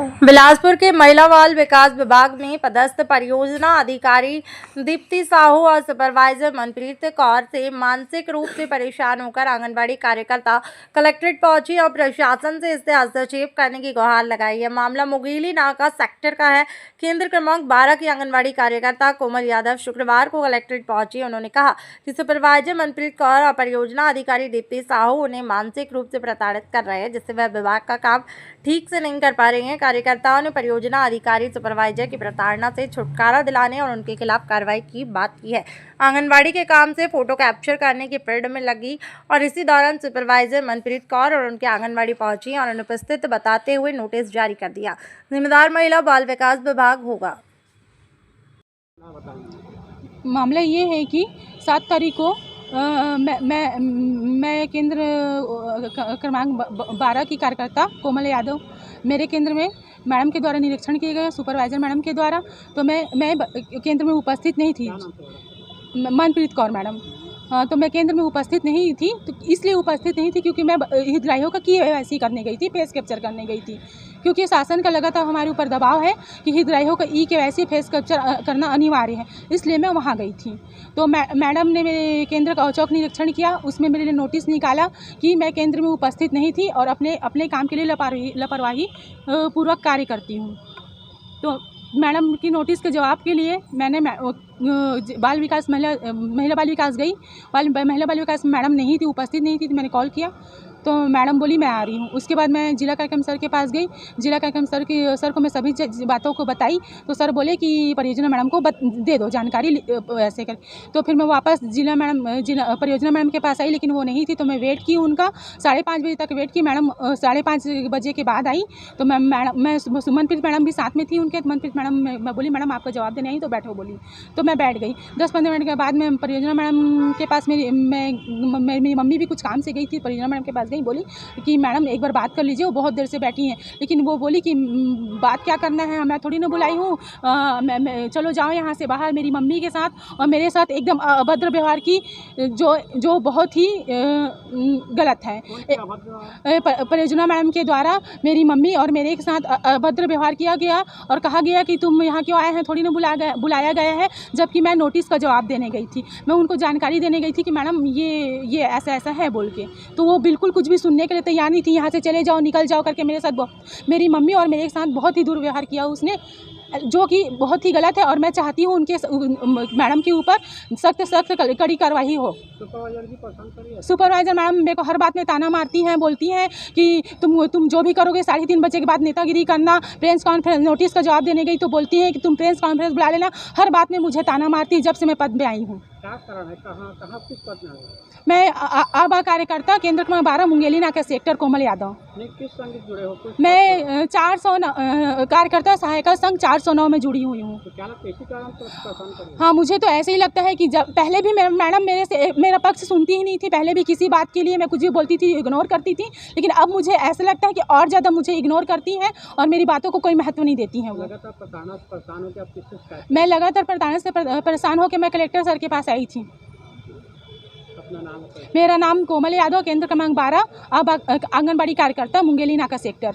बिलासपुर के महिला बाल विकास विभाग में पदस्थ परियोजना अधिकारी दीप्ति साहू और सुपरवाइजर मनप्रीत कौर से मानसिक रूप से परेशान होकर आंगनबाड़ी कार्यकर्ता कलेक्ट्रेट पहुंची और प्रशासन से इससे हस्तक्षेप करने की गुहार लगाई है। मामला मुंगेली नाका सेक्टर का है। केंद्र क्रमांक 12 की आंगनबाड़ी कार्यकर्ता कोमल यादव शुक्रवार को कलेक्ट्रेट पहुंची। उन्होंने कहा कि सुपरवाइजर मनप्रीत कौर और परियोजना अधिकारी दीप्ति साहू उन्हें मानसिक रूप से प्रताड़ित कर रहे हैं, जिससे वह विभाग का काम ठीक से नहीं कर पा रहे हैं। कार्यकर्ताओं ने परियोजना अधिकारी सुपरवाइजर की प्रताड़ना से छुटकारा दिलाने और उनके खिलाफ कार्रवाई की बात की है। आंगनबाड़ी के काम से फोटो कैप्चर करने की पीरियड में लगी और इसी दौरान सुपरवाइजर मनप्रीत कौर और उनके आंगनबाड़ी पहुंची और अनुपस्थित बताते हुए नोटिस जारी कर दिया। जिम्मेदार महिला बाल विकास विभाग होगा। मामला ये है कि 7 तारीख को मैं केंद्र क्रमांक 12 की कार्यकर्ता कोमल यादव मेरे केंद्र में मैडम के द्वारा निरीक्षण किए गए, सुपरवाइजर मैडम के द्वारा। तो मैं केंद्र में उपस्थित नहीं थी। मनप्रीत कौर मैडम, तो मैं केंद्र में उपस्थित नहीं थी। तो इसलिए उपस्थित नहीं थी क्योंकि मैं हितग्राहियों का KYC करने गई थी, फेस कैप्चर करने गई थी। क्योंकि शासन का लगातार हमारे ऊपर दबाव है कि हितग्राहियों का KYC फेस कैप्चर करना अनिवार्य है, इसलिए मैं वहाँ गई थी। तो मैडम ने मेरे केंद्र का औचक निरीक्षण किया, उसमें मेरे लिए नोटिस निकाला कि मैं केंद्र में उपस्थित नहीं थी और अपने काम के लिए लापरवाही पूर्वक कार्य करती हूँ। तो मैडम की नोटिस के जवाब के लिए मैंने महिला बाल विकास गई। महिला बाल विकास में मैडम नहीं थी, उपस्थित नहीं थी, तो मैंने कॉल किया तो मैडम बोली मैं आ रही हूँ। उसके बाद मैं जिला कार्यक्रम सर के पास गई। जिला कार्यक्रम सर को मैं सभी बातों को बताई तो सर बोले कि परियोजना मैडम को दे दो जानकारी ऐसे कर। तो फिर मैं वापस परियोजना मैडम के पास आई, लेकिन वो नहीं थी। तो मैं वेट की उनका 5:30 बजे तक वेट की। मैडम 5:30 बजे के बाद आई। तो मैं मनप्रीत मैडम भी साथ में थी उनके। मनप्रीत मैडम मैं बोली मैडम आपको जवाब देने आई तो बैठो बोली। तो मैं बैठ गई। 10-15 मिनट के बाद मैं परियोजना मैडम के पास मेरी मम्मी भी कुछ काम से गई थी। परियोजना मैडम के पास गई, बोली कि मैडम एक बार बात कर लीजिए, वो बहुत देर से बैठी हैं। लेकिन वो बोली कि बात क्या करना है, मैं थोड़ी ना बुलाई हूँ, मैं चलो जाओ यहाँ से बाहर। मेरी मम्मी के साथ और मेरे साथ एकदम अभद्र व्यवहार की, जो बहुत ही गलत है। परियोजना मैडम के द्वारा मेरी मम्मी और मेरे साथ अभद्र व्यवहार किया गया और कहा गया कि तुम यहाँ क्यों आए हैं, थोड़ी ना बुलाया गया है। जबकि मैं नोटिस का जवाब देने गई थी, मैं उनको जानकारी देने गई थी कि मैडम ये ऐसा है बोल के। तो वो बिल्कुल कुछ भी सुनने के लिए तैयार नहीं थी। यहाँ से चले जाओ, निकल जाओ करके मेरे साथ मेरी मम्मी और मेरे साथ बहुत ही दुर्व्यवहार किया उसने, जो कि बहुत ही गलत है। और मैं चाहती हूँ उनके मैडम के ऊपर सख्त कड़ी कार्रवाई हो। सुपरवाइजर मैडम मेरे को हर बात में ताना मारती हैं, बोलती हैं कि तुम जो भी करोगे 3:30 बजे के बाद नेतागिरी करना। प्रेस कॉन्फ्रेंस नोटिस का जवाब देने गई तो बोलती हैं कि तुम प्रेस कॉन्फ्रेंस बुला लेना। हर बात में मुझे ताना मारती है जब से मैं पद में आई हूँ। क्या कारण है, कहाँ किस पद में है? मैं आबा कार्यकर्ता केंद्र क्रमांक 12 मुंगेली नाका सेक्टर कोमल यादव। किस संघ से जुड़े हो? मैं 409 कार्यकर्ता सहायता संघ 409 में जुड़ी हुई हूँ। तो क्या लगता है इसी कारण परेशान कर रही है? हाँ, मुझे तो ऐसे ही लगता है कि जब पहले भी मैडम मेरा पक्ष सुनती ही नहीं थी। पहले भी किसी बात के लिए मैं कुछ भी बोलती थी इग्नोर करती थी, लेकिन अब मुझे ऐसा लगता है कि और ज़्यादा मुझे इग्नोर करती हैं और मेरी बातों को कोई महत्व नहीं देती हैं। वो लगातार परेशान होकर आप किससे शिकायत? मैं लगातार परेशान होकर मैं कलेक्टर सर के पास आई थी। अपना नाम? मेरा नाम कोमल यादव, केंद्र क्रमांक 12, अब आंगनबाड़ी कार्यकर्ता मुंगेली नाका सेक्टर।